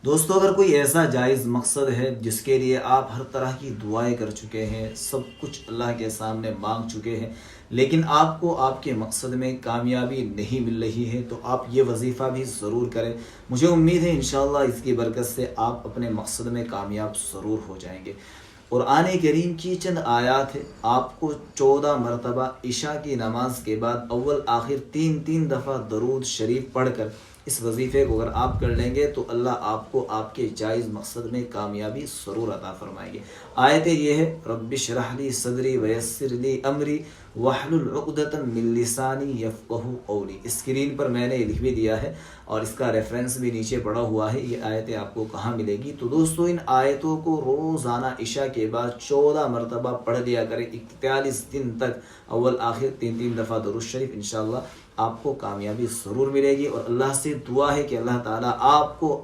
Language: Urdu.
دوستو اگر کوئی ایسا جائز مقصد ہے جس کے لیے آپ ہر طرح کی دعائیں کر چکے ہیں، سب کچھ اللہ کے سامنے مانگ چکے ہیں، لیکن آپ کو آپ کے مقصد میں کامیابی نہیں مل رہی ہے، تو آپ یہ وظیفہ بھی ضرور کریں۔ مجھے امید ہے انشاءاللہ اس کی برکت سے آپ اپنے مقصد میں کامیاب ضرور ہو جائیں گے۔ قرآن کریم کی چند آیات ہے، آپ کو 14 مرتبہ عشاء کی نماز کے بعد اول آخر تین تین دفعہ درود شریف پڑھ کر اس وظیفے کو اگر آپ کر لیں گے تو اللہ آپ کو آپ کے جائز مقصد میں کامیابی ضرور عطا فرمائیں گے۔ آیت یہ ہے، رب اشرح لی صدری ویسر لی امری واحلل عقدۃ من لسانی یفقہوا قولی۔ اسکرین پر میں نے لکھ بھی دیا ہے اور اس کا ریفرنس بھی نیچے پڑا ہوا ہے، یہ آیتیں آپ کو کہاں ملے گی۔ تو دوستو ان آیتوں کو روزانہ عشاء کے بعد 14 مرتبہ پڑھ لیا کریں، 41 دن تک اول آخر تین تین دفعہ درود شریف، انشاءاللہ آپ کو کامیابی ضرور ملے گی۔ اور اللہ سے دعا ہے کہ اللہ تعالیٰ آپ کو